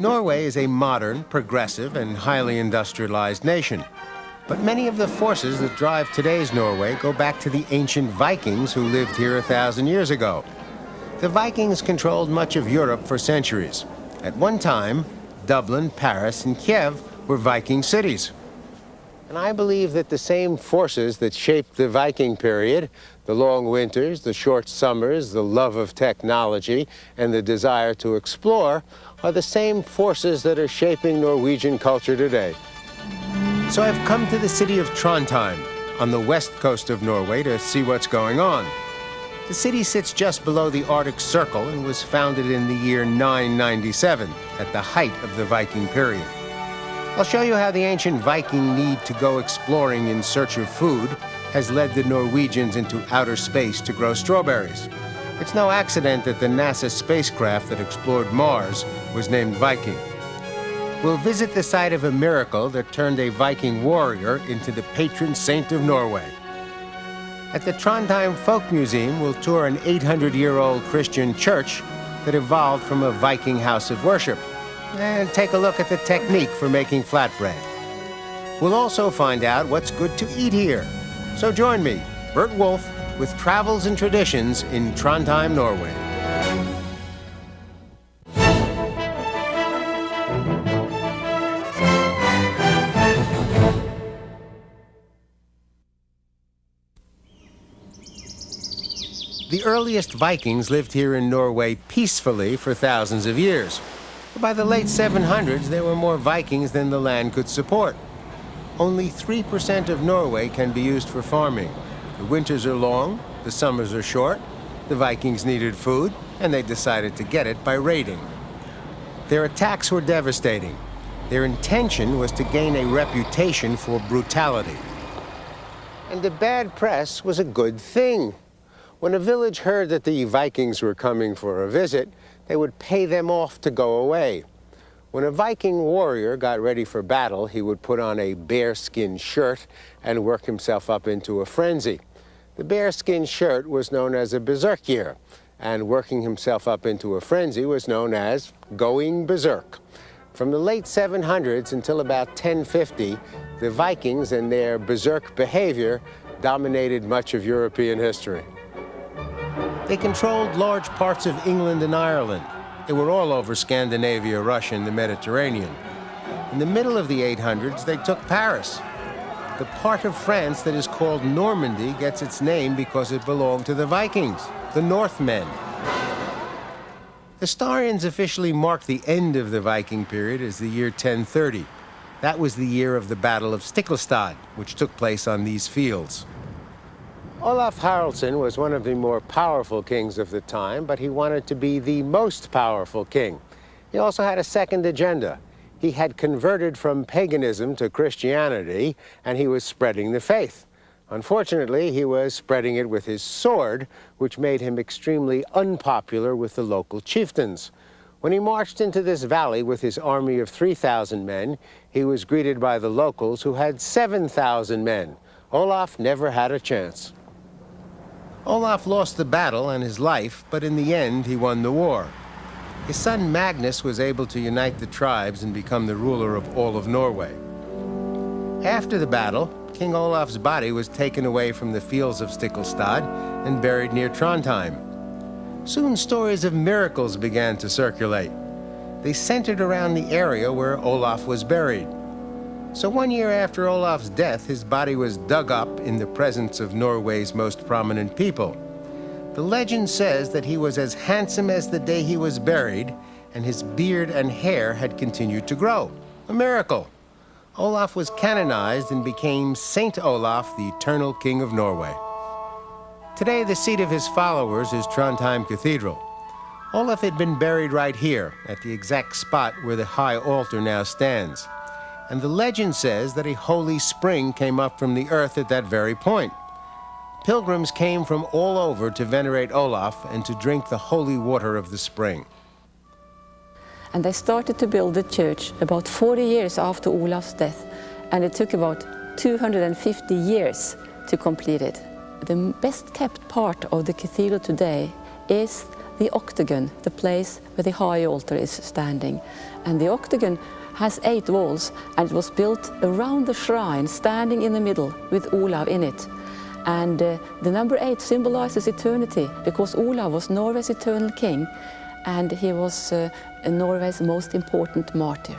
Norway is a modern, progressive, and highly industrialized nation. But many of the forces that drive today's Norway go back to the ancient Vikings who lived here 1,000 years ago. The Vikings controlled much of Europe for centuries. At one time, Dublin, Paris, and Kiev were Viking cities. And I believe that the same forces that shaped the Viking period, the long winters, the short summers, the love of technology, and the desire to explore, are the same forces that are shaping Norwegian culture today. So I've come to the city of Trondheim, on the west coast of Norway, to see what's going on. The city sits just below the Arctic Circle and was founded in the year 997, at the height of the Viking period. I'll show you how the ancient Viking need to go exploring in search of food has led the Norwegians into outer space to grow strawberries. It's no accident that the NASA spacecraft that explored Mars was named Viking. We'll visit the site of a miracle that turned a Viking warrior into the patron saint of Norway. At the Trondheim Folk Museum, we'll tour an 800-year-old Christian church that evolved from a Viking house of worship, and take a look at the technique for making flatbread. We'll also find out what's good to eat here. So join me, BURT WOLF, with Travels and Traditions in Trondheim, Norway. The earliest Vikings lived here in Norway peacefully for thousands of years. By the late 700s, there were more Vikings than the land could support. Only 3% of Norway can be used for farming. The winters are long, the summers are short. The Vikings needed food, and they decided to get it by raiding. Their attacks were devastating. Their intention was to gain a reputation for brutality. And the bad press was a good thing. When a village heard that the Vikings were coming for a visit, they would pay them off to go away. When a Viking warrior got ready for battle, he would put on a bearskin shirt and work himself up into a frenzy. The bearskin shirt was known as a berserkir, and working himself up into a frenzy was known as going berserk. From the late 700s until about 1050, the Vikings and their berserk behavior dominated much of European history. They controlled large parts of England and Ireland. They were all over Scandinavia, Russia, and the Mediterranean. In the middle of the 800s, they took Paris. The part of France that is called Normandy gets its name because it belonged to the Vikings, the Northmen. Historians officially mark the end of the Viking period as the year 1030. That was the year of the Battle of Stiklestad, which took place on these fields. Olaf Haraldsson was one of the more powerful kings of the time, but he wanted to be the most powerful king. He also had a second agenda. He had converted from paganism to Christianity, and he was spreading the faith. Unfortunately, he was spreading it with his sword, which made him extremely unpopular with the local chieftains. When he marched into this valley with his army of 3,000 men, he was greeted by the locals who had 7,000 men. Olaf never had a chance. Olaf lost the battle and his life, but in the end, he won the war. His son Magnus was able to unite the tribes and become the ruler of all of Norway. After the battle, King Olaf's body was taken away from the fields of Stiklestad and buried near Trondheim. Soon stories of miracles began to circulate. They centered around the area where Olaf was buried. So 1 year after Olaf's death, his body was dug up in the presence of Norway's most prominent people. The legend says that he was as handsome as the day he was buried, and his beard and hair had continued to grow. A miracle. Olaf was canonized and became Saint Olaf, the eternal king of Norway. Today, the seat of his followers is Trondheim Cathedral. Olaf had been buried right here, at the exact spot where the high altar now stands. And the legend says that a holy spring came up from the earth at that very point. Pilgrims came from all over to venerate Olaf and to drink the holy water of the spring. And they started to build the church about 40 years after Olaf's death, and it took about 250 years to complete it. The best kept part of the cathedral today is the octagon, the place where the high altar is standing. And the octagon has 8 walls, and it was built around the shrine, standing in the middle with Olav in it. And the number 8 symbolizes eternity, because Olav was Norway's eternal king, and he was Norway's most important martyr.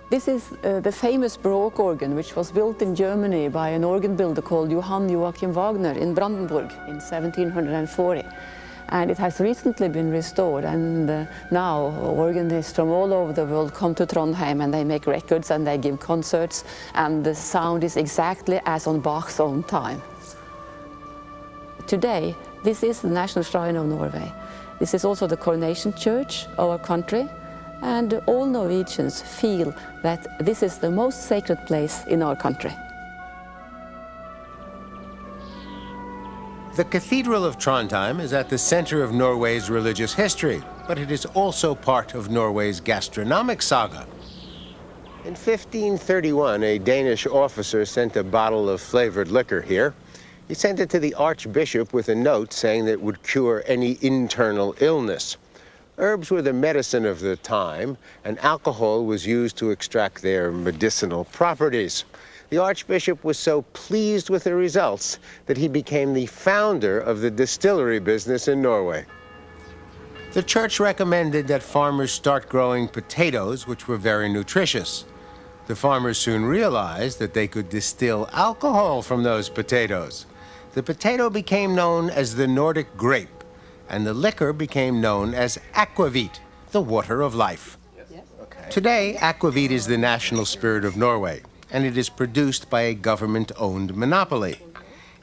This is the famous Baroque organ, which was built in Germany by an organ builder called Johann Joachim Wagner in Brandenburg in 1740. And it has recently been restored, and now organists from all over the world come to Trondheim, and they make records and they give concerts, and the sound is exactly as on Bach's own time. Today, this is the national shrine of Norway. This is also the coronation church of our country, and all Norwegians feel that this is the most sacred place in our country. The Cathedral of Trondheim is at the center of Norway's religious history, but it is also part of Norway's gastronomic saga. In 1531, a Danish officer sent a bottle of flavored liquor here. He sent it to the Archbishop with a note saying that it would cure any internal illness. Herbs were the medicine of the time, and alcohol was used to extract their medicinal properties. The Archbishop was so pleased with the results that he became the founder of the distillery business in Norway. The church recommended that farmers start growing potatoes, which were very nutritious. The farmers soon realized that they could distill alcohol from those potatoes. The potato became known as the Nordic grape, and the liquor became known as aquavit, the water of life. Today, aquavit is the national spirit of Norway, and it is produced by a government-owned monopoly.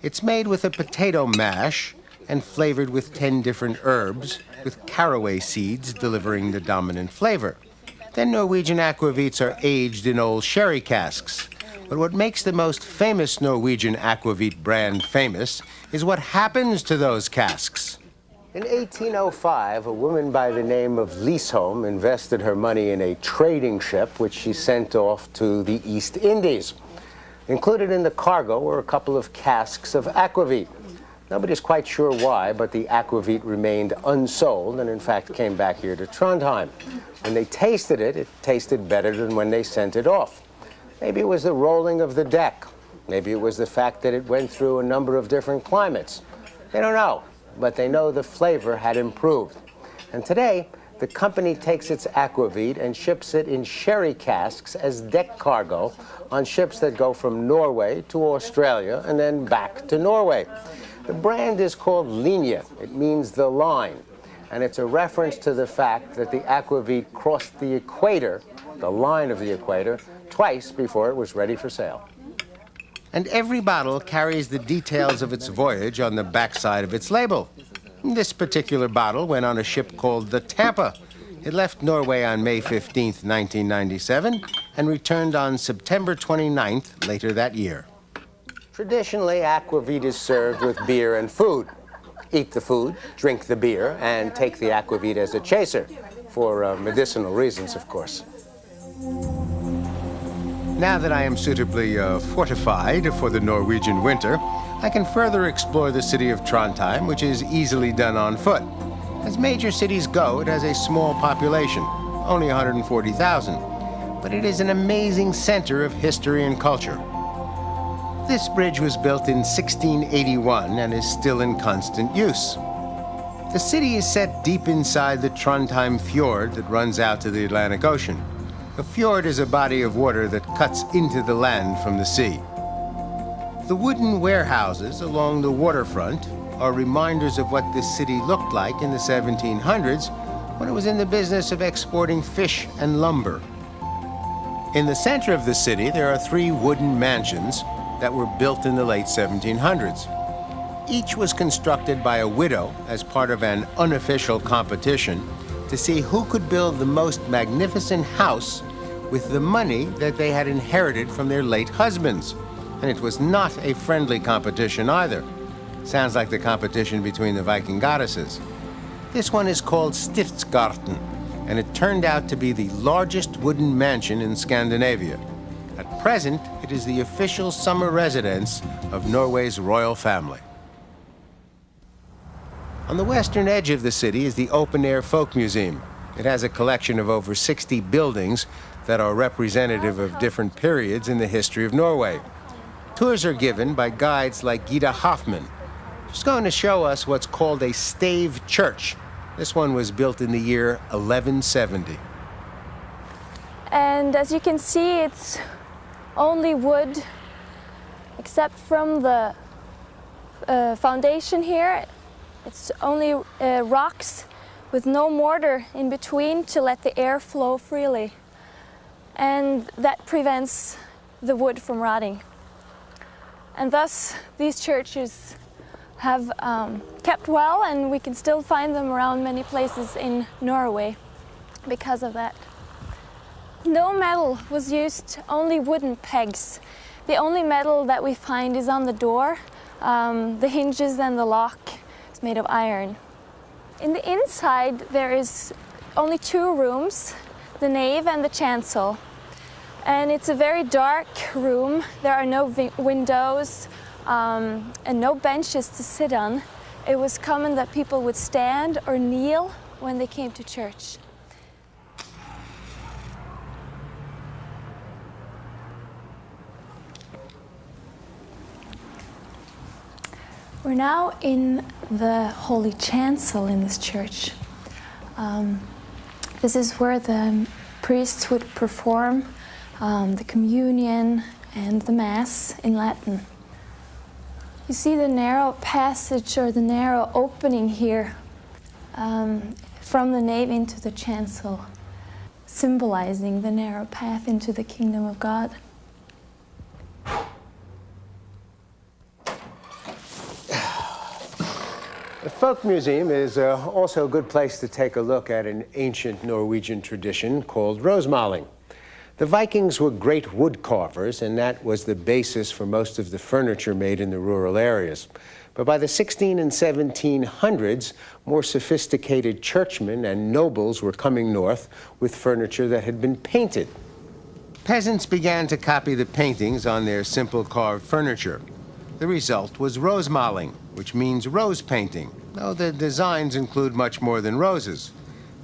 It's made with a potato mash and flavored with 10 different herbs, with caraway seeds delivering the dominant flavor. Then Norwegian aquavits are aged in old sherry casks. But what makes the most famous Norwegian aquavit brand famous is what happens to those casks. In 1805, a woman by the name of Lisholm invested her money in a trading ship which she sent off to the East Indies. Included in the cargo were a couple of casks of aquavit. Nobody's quite sure why, but the aquavit remained unsold and in fact came back here to Trondheim. When they tasted it, it tasted better than when they sent it off. Maybe it was the rolling of the deck. Maybe it was the fact that it went through a number of different climates. They don't know, but they know the flavor had improved. And today, the company takes its aquavit and ships it in sherry casks as deck cargo on ships that go from Norway to Australia and then back to Norway. The brand is called Linje. It means the line. And it's a reference to the fact that the aquavit crossed the equator, the line of the equator, twice before it was ready for sale. And every bottle carries the details of its voyage on the backside of its label. This particular bottle went on a ship called the Tampa. It left Norway on May 15th, 1997, and returned on September 29th later that year. Traditionally, aquavit is served with beer and food. Eat the food, drink the beer, and take the aquavit as a chaser, for medicinal reasons, of course. Now that I am suitably fortified for the Norwegian winter, I can further explore the city of Trondheim, which is easily done on foot. As major cities go, it has a small population, only 140,000, but it is an amazing center of history and culture. This bridge was built in 1681 and is still in constant use. The city is set deep inside the Trondheim fjord that runs out to the Atlantic Ocean. A fjord is a body of water that cuts into the land from the sea. The wooden warehouses along the waterfront are reminders of what this city looked like in the 1700s when it was in the business of exporting fish and lumber. In the center of the city, there are 3 wooden mansions that were built in the late 1700s. Each was constructed by a widow as part of an unofficial competition to see who could build the most magnificent house with the money that they had inherited from their late husbands. And it was not a friendly competition either. Sounds like the competition between the Viking goddesses. This one is called Stiftsgarten, and it turned out to be the largest wooden mansion in Scandinavia. At present, it is the official summer residence of Norway's royal family. On the western edge of the city is the open-air folk museum. It has a collection of over 60 buildings that are representative of different periods in the history of Norway. Tours are given by guides like Gita Hoffman. She's going to show us what's called a stave church. This one was built in the year 1170. And as you can see, it's only wood, except from the foundation here. It's only rocks with no mortar in between to let the air flow freely. And that prevents the wood from rotting. And thus, these churches have kept well, and we can still find them around many places in Norway because of that. No metal was used, only wooden pegs. The only metal that we find is on the door. The hinges and the lock is made of iron. In the inside, there is only 2 rooms, the nave and the chancel. And it's a very dark room. There are no windows and no benches to sit on. It was common that people would stand or kneel when they came to church. We're now in the Holy Chancel in this church. This is where the priests would perform the communion and the Mass in Latin. You see the narrow passage or the narrow opening here from the nave into the chancel, symbolizing the narrow path into the kingdom of God. The Folk Museum is also a good place to take a look at an ancient Norwegian tradition called rosemaling. The Vikings were great wood carvers, and that was the basis for most of the furniture made in the rural areas. But by the 1600s and 1700s, more sophisticated churchmen and nobles were coming north with furniture that had been painted. Peasants began to copy the paintings on their simple carved furniture. The result was rosemaling, which means rose painting, though the designs include much more than roses.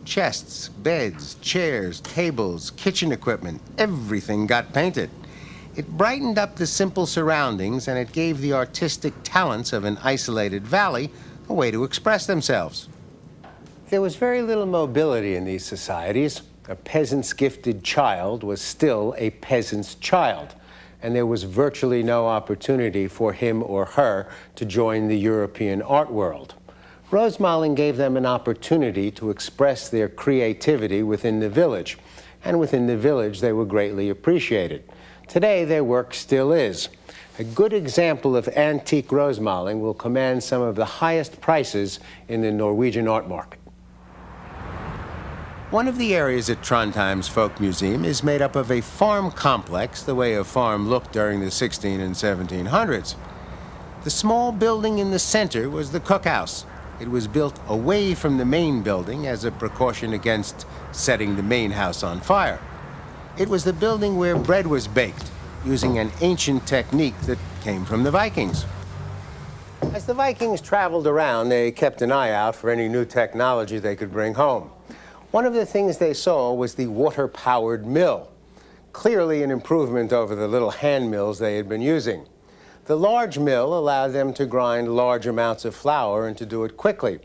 Chests, beds, chairs, tables, kitchen equipment, everything got painted. It brightened up the simple surroundings, and it gave the artistic talents of an isolated valley a way to express themselves. There was very little mobility in these societies. A peasant's gifted child was still a peasant's child, and there was virtually no opportunity for him or her to join the European art world. Rosemaling gave them an opportunity to express their creativity within the village, and within the village they were greatly appreciated. Today their work still is. A good example of antique rosemaling will command some of the highest prices in the Norwegian art market. One of the areas at Trondheim's Folk Museum is made up of a farm complex, the way a farm looked during the 1600s and 1700s. The small building in the center was the cookhouse. It was built away from the main building as a precaution against setting the main house on fire. It was the building where bread was baked, using an ancient technique that came from the Vikings. As the Vikings traveled around, they kept an eye out for any new technology they could bring home. One of the things they saw was the water-powered mill, clearly an improvement over the little hand mills they had been using. The large mill allowed them to grind large amounts of flour and to do it quickly,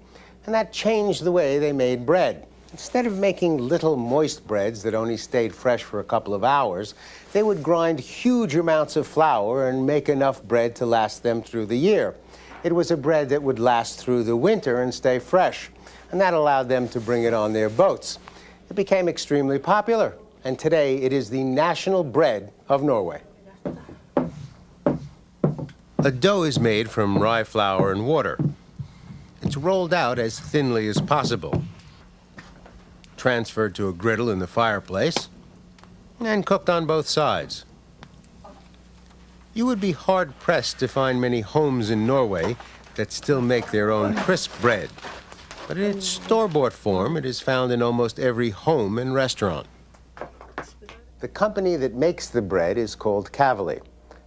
and that changed the way they made bread. Instead of making little moist breads that only stayed fresh for a couple of hours, they would grind huge amounts of flour and make enough bread to last them through the year. It was a bread that would last through the winter and stay fresh, and that allowed them to bring it on their boats. It became extremely popular, and today it is the national bread of Norway. A dough is made from rye flour and water. It's rolled out as thinly as possible, transferred to a griddle in the fireplace, and cooked on both sides. You would be hard-pressed to find many homes in Norway that still make their own crisp bread, but in its store-bought form, it is found in almost every home and restaurant. The company that makes the bread is called Kavli.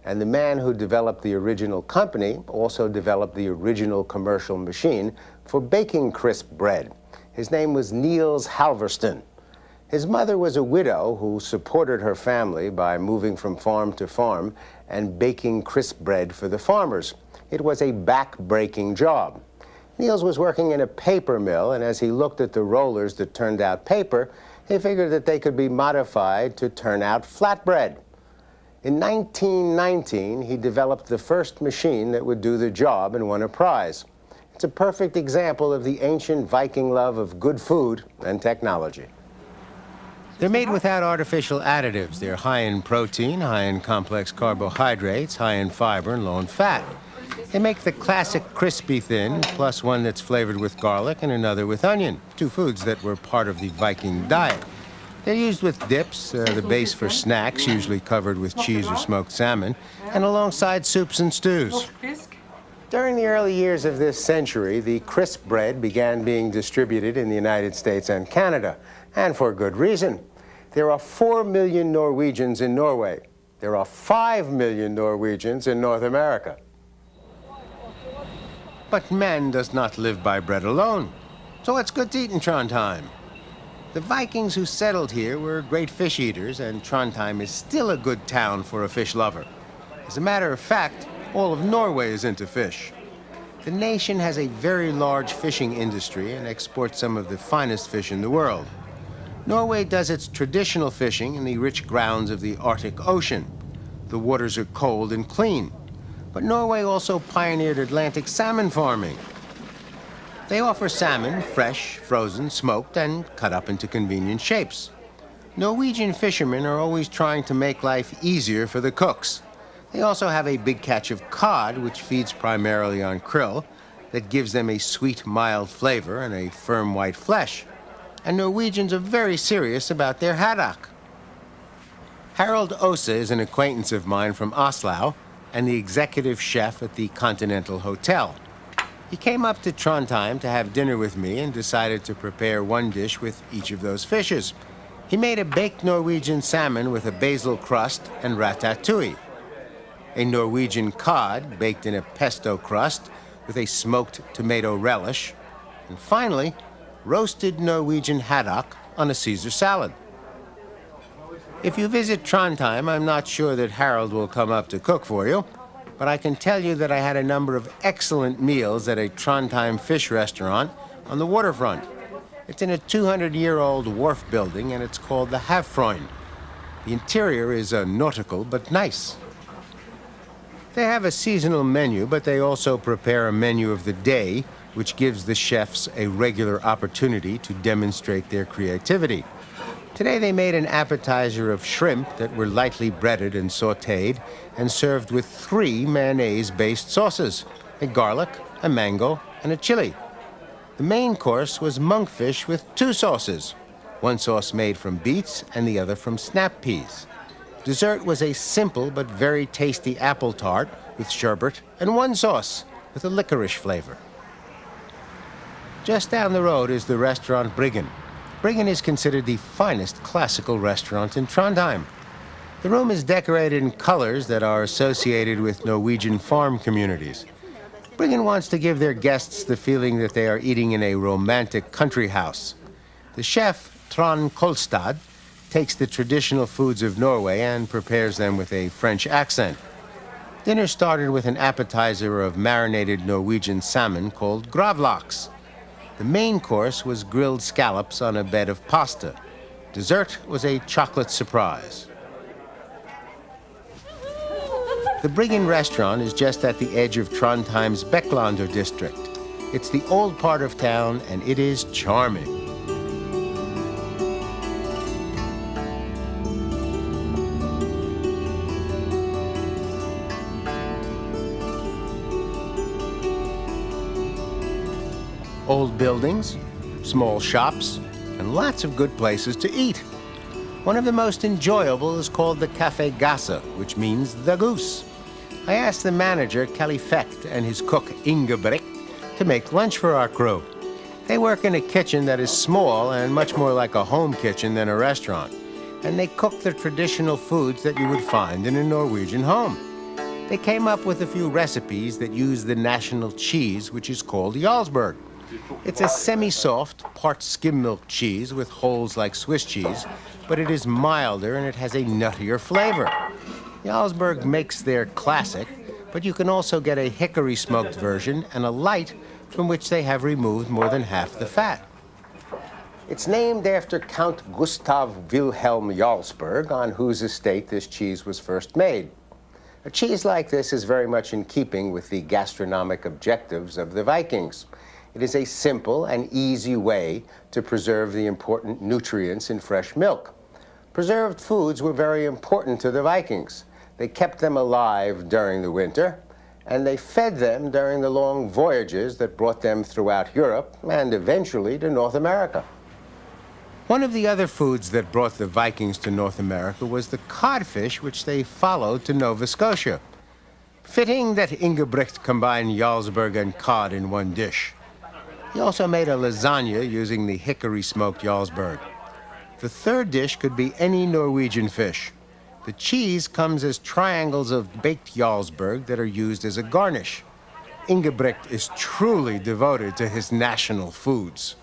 And the man who developed the original company also developed the original commercial machine, for baking crisp bread. His name was Niels Halvorsen. His mother was a widow who supported her family by moving from farm to farm and baking crisp bread for the farmers. It was a back-breaking job. Niels was working in a paper mill, and as he looked at the rollers that turned out paper, he figured that they could be modified to turn out flatbread. In 1919, he developed the first machine that would do the job and won a prize. It's a perfect example of the ancient Viking love of good food and technology. They're made without artificial additives. They're high in protein, high in complex carbohydrates, high in fiber, and low in fat. They make the classic crispy thin, plus one that's flavored with garlic and another with onion, two foods that were part of the Viking diet. They're used with dips, the base for snacks, usually covered with cheese or smoked salmon, and alongside soups and stews. During the early years of this century, the crisp bread began being distributed in the United States and Canada, and for good reason. There are 4 million Norwegians in Norway. There are 5 million Norwegians in North America. But man does not live by bread alone. So what's good to eat in Trondheim? The Vikings who settled here were great fish eaters, and Trondheim is still a good town for a fish lover. As a matter of fact, all of Norway is into fish. The nation has a very large fishing industry and exports some of the finest fish in the world. Norway does its traditional fishing in the rich grounds of the Arctic Ocean. The waters are cold and clean. But Norway also pioneered Atlantic salmon farming. They offer salmon, fresh, frozen, smoked, and cut up into convenient shapes. Norwegian fishermen are always trying to make life easier for the cooks. They also have a big catch of cod, which feeds primarily on krill, that gives them a sweet, mild flavor and a firm white flesh. And Norwegians are very serious about their haddock. Harald Ose is an acquaintance of mine from Oslo, and the executive chef at the Continental Hotel. He came up to Trondheim to have dinner with me and decided to prepare one dish with each of those fishes. He made a baked Norwegian salmon with a basil crust and ratatouille, a Norwegian cod baked in a pesto crust with a smoked tomato relish, and finally, roasted Norwegian haddock on a Caesar salad. If you visit Trondheim, I'm not sure that Harald will come up to cook for you, but I can tell you that I had a number of excellent meals at a Trondheim fish restaurant on the waterfront. It's in a 200-year-old wharf building, and it's called the Havfrøyen. The interior is nautical but nice. They have a seasonal menu, but they also prepare a menu of the day, which gives the chefs a regular opportunity to demonstrate their creativity. Today they made an appetizer of shrimp that were lightly breaded and sautéed and served with 3 mayonnaise-based sauces, a garlic, a mango, and a chili. The main course was monkfish with 2 sauces, one sauce made from beets and the other from snap peas. Dessert was a simple but very tasty apple tart with sherbet and one sauce with a licorice flavor. Just down the road is the restaurant Bryggen. Bryggen is considered the finest classical restaurant in Trondheim. The room is decorated in colors that are associated with Norwegian farm communities. Bryggen wants to give their guests the feeling that they are eating in a romantic country house. The chef, Trond Kolstad, takes the traditional foods of Norway and prepares them with a French accent. Dinner started with an appetizer of marinated Norwegian salmon called gravlaks. The main course was grilled scallops on a bed of pasta. Dessert was a chocolate surprise. The Bryggen restaurant is just at the edge of Trondheim's Beklander district. It's the old part of town, and it is charming. Old buildings, small shops, and lots of good places to eat. One of the most enjoyable is called the Café Gasse, which means the goose. I asked the manager, Kelly Fecht, and his cook, Ingebrigt, to make lunch for our crew. They work in a kitchen that is small and much more like a home kitchen than a restaurant, and they cook the traditional foods that you would find in a Norwegian home. They came up with a few recipes that use the national cheese, which is called Jarlsberg. It's a semi-soft, part skim milk cheese with holes like Swiss cheese, but it is milder and it has a nuttier flavor. Jarlsberg makes their classic, but you can also get a hickory smoked version and a light from which they have removed more than half the fat. It's named after Count Gustav Wilhelm Jarlsberg, on whose estate this cheese was first made. A cheese like this is very much in keeping with the gastronomic objectives of the Vikings. It is a simple and easy way to preserve the important nutrients in fresh milk. Preserved foods were very important to the Vikings. They kept them alive during the winter, and they fed them during the long voyages that brought them throughout Europe and eventually to North America. One of the other foods that brought the Vikings to North America was the codfish, which they followed to Nova Scotia. Fitting that Ingebrigt combined Jarlsberg and cod in one dish. He also made a lasagna using the hickory-smoked Jarlsberg. The third dish could be any Norwegian fish. The cheese comes as triangles of baked Jarlsberg that are used as a garnish. Ingebrigt is truly devoted to his national foods.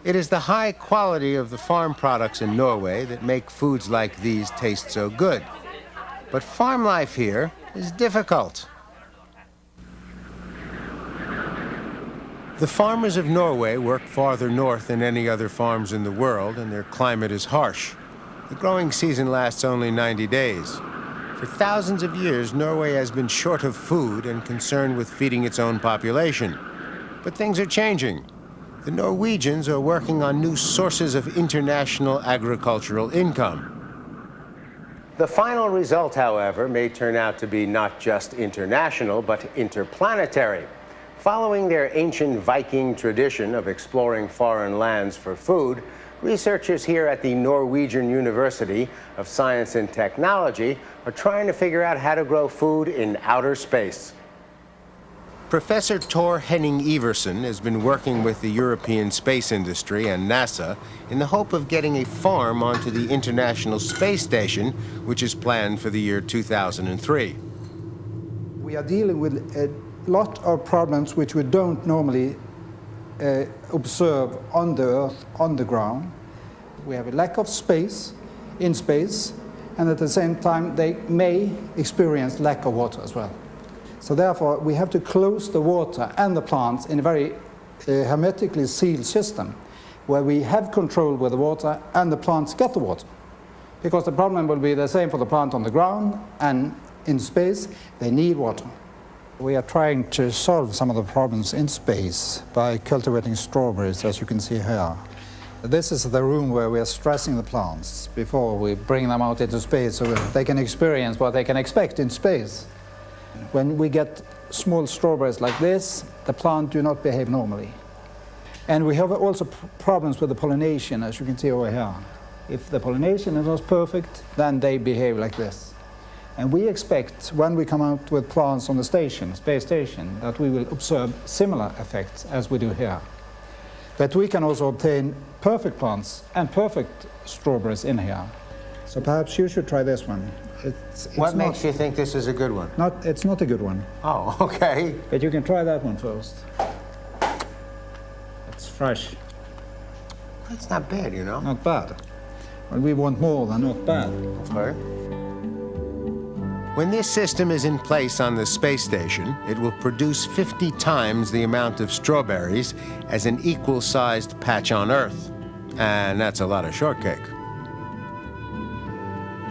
It is the high quality of the farm products in Norway that make foods like these taste so good. But farm life here is difficult. The farmers of Norway work farther north than any other farms in the world, and their climate is harsh. The growing season lasts only 90 days. For thousands of years, Norway has been short of food and concerned with feeding its own population. But things are changing. The Norwegians are working on new sources of international agricultural income. The final result, however, may turn out to be not just international, but interplanetary. Following their ancient Viking tradition of exploring foreign lands for food, researchers here at the Norwegian University of Science and Technology are trying to figure out how to grow food in outer space. Professor Tor Henning Iversen has been working with the European space industry and NASA in the hope of getting a farm onto the International Space Station, which is planned for the year 2003. We are dealing with a lot of problems which we don't normally observe on the Earth, on the ground. We have a lack of space, in space, and at the same time they may experience lack of water as well. So therefore, we have to close the water and the plants in a very hermetically sealed system, where we have control with the water and the plants get the water. Because the problem will be the same for the plant on the ground and in space, they need water. We are trying to solve some of the problems in space by cultivating strawberries, as you can see here. This is the room where we are stressing the plants before we bring them out into space so they can experience what they can expect in space. When we get small strawberries like this, the plant do not behave normally. And we have also problems with the pollination, as you can see over here. If the pollination is not perfect, then they behave like this. And we expect, when we come out with plants on the station, space station, that we will observe similar effects as we do here. But we can also obtain perfect plants and perfect strawberries in here. So perhaps you should try this one. What makes you think this is a good one? It's not a good one. Oh, okay. But you can try that one first. It's fresh. It's not bad, you know. Not bad. Well, we want more than not bad. Okay. When this system is in place on the space station, it will produce 50 times the amount of strawberries as an equal-sized patch on Earth. And that's a lot of shortcake.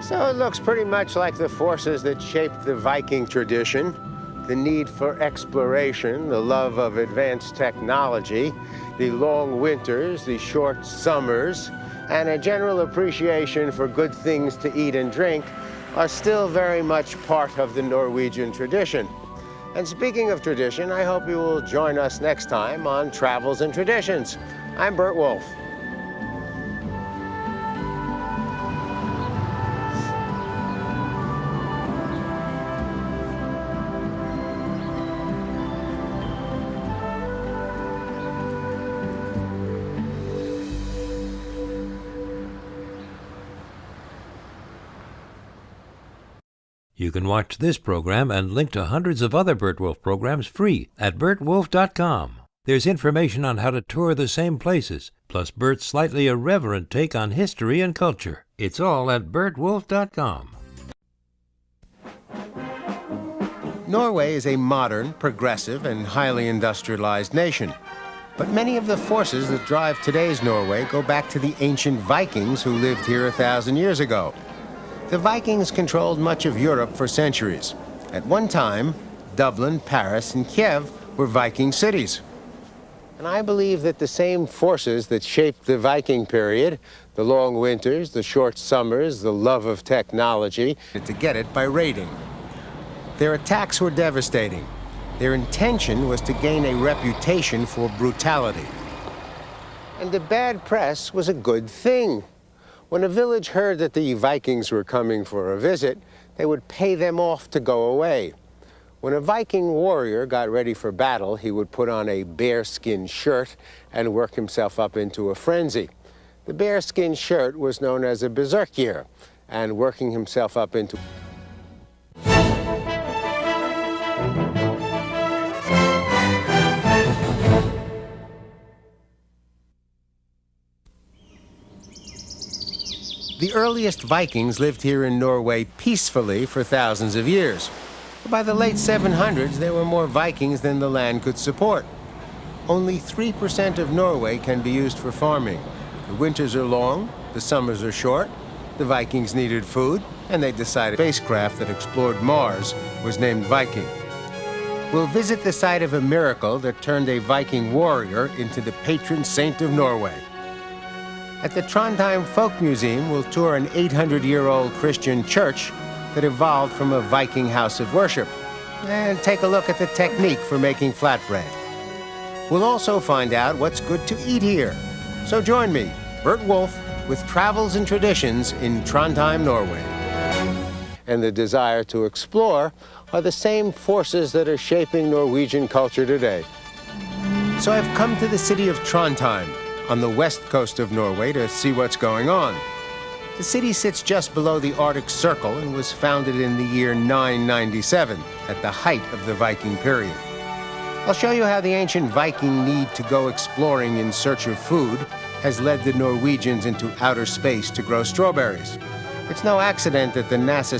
So it looks pretty much like the forces that shaped the Viking tradition: the need for exploration, the love of advanced technology, the long winters, the short summers, and a general appreciation for good things to eat and drink are still very much part of the Norwegian tradition. And speaking of tradition, I hope you will join us next time on Travels and Traditions. I'm BURT WOLF. You can watch this program and link to hundreds of other BURT WOLF programs free at burtwolf.com. There's information on how to tour the same places, plus Bert's slightly irreverent take on history and culture. It's all at BURTWOLF.com. Norway is a modern, progressive, and highly industrialized nation. But many of the forces that drive today's Norway go back to the ancient Vikings who lived here 1,000 years ago. The Vikings controlled much of Europe for centuries. At one time, Dublin, Paris, and Kiev were Viking cities. And I believe that the same forces that shaped the Viking period, the long winters, the short summers, the love of technology, to get it by raiding. Their attacks were devastating. Their intention was to gain a reputation for brutality. And the bad press was a good thing. When a village heard that the Vikings were coming for a visit, they would pay them off to go away. When a Viking warrior got ready for battle, he would put on a bearskin shirt and work himself up into a frenzy. The bearskin shirt was known as a berserkir, and working himself up into The earliest Vikings lived here in Norway peacefully for thousands of years. By the late 700s, there were more Vikings than the land could support. Only 3% of Norway can be used for farming. The winters are long, the summers are short, the Vikings needed food, and they decided a spacecraft that explored Mars was named Viking. We'll visit the site of a miracle that turned a Viking warrior into the patron saint of Norway. At the Trondheim Folk Museum, we'll tour an 800-year-old Christian church that evolved from a Viking house of worship, and take a look at the technique for making flatbread. We'll also find out what's good to eat here. So join me, Burt Wolf, with Travels and Traditions in Trondheim, Norway. And the desire to explore are the same forces that are shaping Norwegian culture today. So I've come to the city of Trondheim, on the west coast of Norway, to see what's going on. The city sits just below the Arctic Circle and was founded in the year 997, at the height of the Viking period. I'll show you how the ancient Viking need to go exploring in search of food has led the Norwegians into outer space to grow strawberries. It's no accident that the NASA